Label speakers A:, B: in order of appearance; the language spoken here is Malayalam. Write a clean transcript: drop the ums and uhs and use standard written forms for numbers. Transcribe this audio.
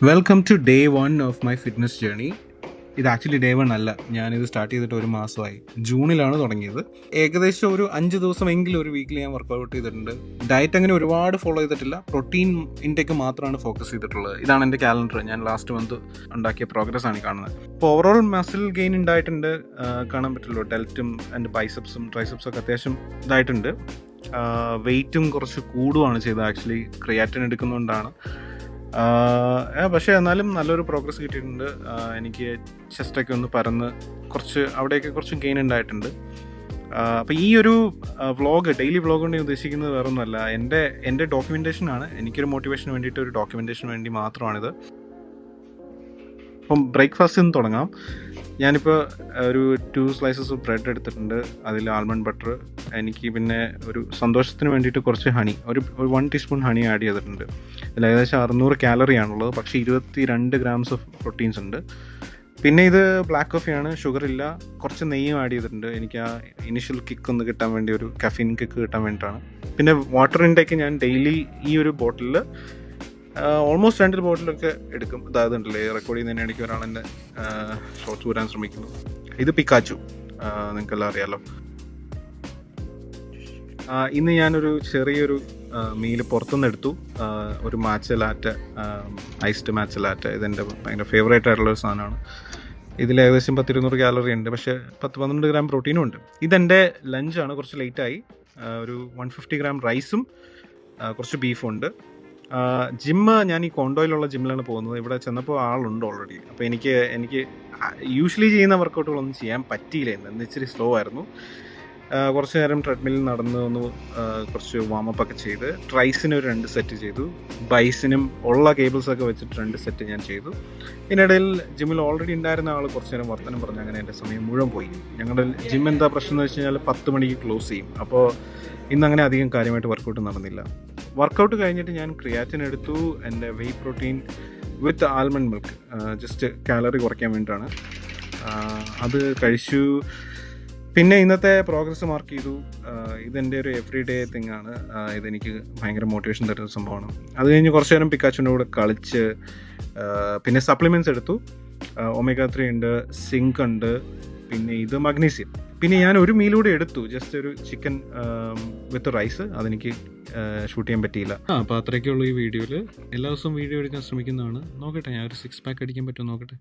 A: Welcome to day 1 of my fitness journey. ഇത് ആക്ച്വലി ഡേ 1 അല്ല, ഞാനിത് സ്റ്റാർട്ട് ചെയ്തിട്ട് ഒരു മാസമായി. ജൂണിലാണ് തുടങ്ങിയത്. ഏകദേശം ഒരു 5 ദിവസമെങ്കിലും ഒരു വീക്കിൽ ഞാൻ വർക്കൗട്ട് ചെയ്തിട്ടുണ്ട്. ഡയറ്റ് അങ്ങനെ ഒരുപാട് ഫോളോ ചെയ്തിട്ടില്ല, പ്രോട്ടീൻ ഇൻടേക്ക് മാത്രമാണ് ഫോക്കസ് ചെയ്തിട്ടുള്ളത്. ഇതാണ് എൻ്റെ കാലണ്ടർ. ഞാൻ ലാസ്റ്റ് മന്ത് ഉണ്ടാക്കിയ പ്രോഗ്രസ് ആണ് കാണുന്നത്. ഇപ്പോൾ ഓവറോൾ മസിൽ ഗെയിൻ ഉണ്ടായിട്ടുണ്ട്, കാണാൻ പറ്റുള്ളൂ. ഡെൽറ്റും എൻ്റെ ബൈസെപ്സും ട്രൈസെപ്സും ഒക്കെ അത്യാവശ്യം ഇതായിട്ടുണ്ട്. വെയിറ്റും കുറച്ച് കൂടുകയാണ് ചെയ്തത്. ആക്ച്വലി ക്രിയാറ്റിൻ എടുക്കുന്നതുകൊണ്ടാണ്. പക്ഷേ എന്നാലും നല്ലൊരു പ്രോഗ്രസ് കിട്ടിയിട്ടുണ്ട്. എനിക്ക് ചെസ്റ്റൊക്കെ ഒന്ന് പരന്ന് അവിടെയൊക്കെ കുറച്ച് ഗെയിൻ ഉണ്ടായിട്ടുണ്ട്. അപ്പോൾ ഈ ഒരു ഡെയിലി വ്ളോഗ് കൊണ്ട് ഞാൻ ഉദ്ദേശിക്കുന്നത് വേറൊന്നുമല്ല, എൻ്റെ ഡോക്യുമെൻറ്റേഷനാണ്. എനിക്കൊരു മോട്ടിവേഷന് വേണ്ടിയിട്ട്, ഒരു ഡോക്യുമെൻറ്റേഷന് വേണ്ടി മാത്രമാണിത്. അപ്പം ബ്രേക്ക്ഫാസ്റ്റിൽ നിന്ന് തുടങ്ങാം. ഞാനിപ്പോൾ ഒരു 2 slices ഓഫ് ബ്രെഡ് എടുത്തിട്ടുണ്ട്. അതിൽ ആൽമണ്ട് ബട്ടർ, എനിക്ക് പിന്നെ ഒരു സന്തോഷത്തിന് വേണ്ടിയിട്ട് കുറച്ച് ഹണി, ഒരു 1 ടീസ്പൂൺ ഹണി ആഡ് ചെയ്തിട്ടുണ്ട്. ഇതിൽ ഏകദേശം 600 കാലറിയാണുള്ളത്, പക്ഷേ 22 grams ഓഫ് പ്രോട്ടീൻസ് ഉണ്ട്. പിന്നെ ഇത് ബ്ലാക്ക് കോഫിയാണ്, ഷുഗർ ഇല്ല. കുറച്ച് നെയ്യും ആഡ് ചെയ്തിട്ടുണ്ട്. എനിക്ക് ആ ഇനിഷ്യൽ കിക്ക് ഒന്ന് കിട്ടാൻ വേണ്ടി, ഒരു കഫീൻ കിക്ക് കിട്ടാൻ വേണ്ടിയിട്ടാണ്. പിന്നെ വാട്ടർ ഇൻടേക്ക് ഞാൻ ഡെയിലി ഈ ഒരു ബോട്ടിലിൽ ഓൾമോസ്റ്റ് 2 ബോട്ടിലൊക്കെ എടുക്കും. അതായത് ഉണ്ടല്ലേ, റെക്കോർഡ് ചെയ്യുന്നതിന് ഇടയ്ക്ക് ഒരാൾ എൻ്റെ ഷോർട്സ് വരാൻ ശ്രമിക്കുന്നു. ഇത് പിക്കാച്ചു, നിങ്ങൾക്കെല്ലാം അറിയാമല്ലോ. ഇന്ന് ഞാനൊരു ചെറിയൊരു മീല് പുറത്തുനിന്ന് എടുത്തു. ഒരു മാച്ചലാറ്റ, ഐസ്ഡ് മാച്ചലാറ്റ. ഇതെൻ്റെ ഭയങ്കര ഫേവറേറ്റ് ആയിട്ടുള്ളൊരു സാധനമാണ്. ഇതിൽ ഏകദേശം 10-200 കാലറി ഉണ്ട്, പക്ഷേ 10-12 ഗ്രാം പ്രോട്ടീനും ഉണ്ട്. ഇതെൻ്റെ ലഞ്ചാണ്. കുറച്ച് ലേറ്റായി. ഒരു 150 ഗ്രാം റൈസും കുറച്ച് ബീഫും ഉണ്ട്. ജിമ്മ് ഞാൻ ഈ കോണ്ടോയിലുള്ള ജിമ്മിലാണ് പോകുന്നത്. ഇവിടെ ചെന്നപ്പോൾ ആളുണ്ട് ഓൾറെഡി. അപ്പോൾ എനിക്ക് യൂഷ്വലി ചെയ്യുന്ന വർക്കൗട്ടുകളൊന്നും ചെയ്യാൻ പറ്റിയില്ല. ഇന്ന് ഇച്ചിരി സ്ലോ ആയിരുന്നു. കുറച്ച് നേരം ട്രെഡ്മില്ലിൽ നടന്ന് കുറച്ച് വാമപ്പ് ഒക്കെ ചെയ്ത്, ട്രൈസിന് ഒരു 2 സെറ്റ് ചെയ്തു. ബൈസിനും ഉള്ള കേബിൾസൊക്കെ വെച്ചിട്ട് 2 സെറ്റ് ഞാൻ ചെയ്തു. ഇതിനിടയിൽ ജിമ്മിൽ ഓൾറെഡി ഉണ്ടായിരുന്ന ആൾ കുറച്ച് നേരം വർത്തനം പറഞ്ഞു. അങ്ങനെ എൻ്റെ സമയം മുഴുവൻ പോയി. ഞങ്ങളുടെ ജിം എന്താ പ്രശ്നം എന്ന് വെച്ച് കഴിഞ്ഞാൽ 10 മണിക്ക് ക്ലോസ് ചെയ്യും. അപ്പോൾ ഇന്നങ്ങനെ അധികം കാര്യമായിട്ട് വർക്കൗട്ട് നടന്നില്ല. വർക്കൗട്ട് കഴിഞ്ഞിട്ട് ഞാൻ ക്രിയാറ്റിൻ എടുത്തു, എൻ്റെ വെയ് പ്രോട്ടീൻ വിത്ത് ആൽമണ്ട് മിൽക്ക്, ജസ്റ്റ് കാലറി കുറയ്ക്കാൻ വേണ്ടിയിട്ടാണ്. അത് കഴിച്ചു. പിന്നെ ഇന്നത്തെ പ്രോഗ്രസ് മാർക്ക് ചെയ്തു. ഇതെൻ്റെ ഒരു എവറി ഡേ തിങ് ആണ്. ഇതെനിക്ക് ഭയങ്കര മോട്ടിവേഷൻ തരുന്ന സംഭവമാണ്. അത് കഴിഞ്ഞ് കുറച്ച് നേരം പിക്കാച്ചുൻ്റെ കൂടെ കളിച്ച്, പിന്നെ സപ്ലിമെൻറ്റ്സ് എടുത്തു. ഒമേഗ 3 ഉണ്ട്, സിങ്ക് ഉണ്ട്, പിന്നെ ഇത് മഗ്നീഷ്യം. പിന്നെ ഞാൻ ഒരു മീലൂടെ എടുത്തു, ജസ്റ്റ് ഒരു ചിക്കൻ വിത്ത് റൈസ്. അതെനിക്ക് ഷൂട്ട് ചെയ്യാൻ പറ്റിയില്ല. അപ്പോൾ അത്രയൊക്കെയുള്ളൂ ഈ വീഡിയോയിൽ. എല്ലാ ദിവസവും വീഡിയോ എടുക്കാൻ ശ്രമിക്കുന്നതാണ്. നോക്കട്ടെ, ഞാൻ ഒരു 6 pack അടിക്കാൻ പറ്റുമോ നോക്കട്ടെ.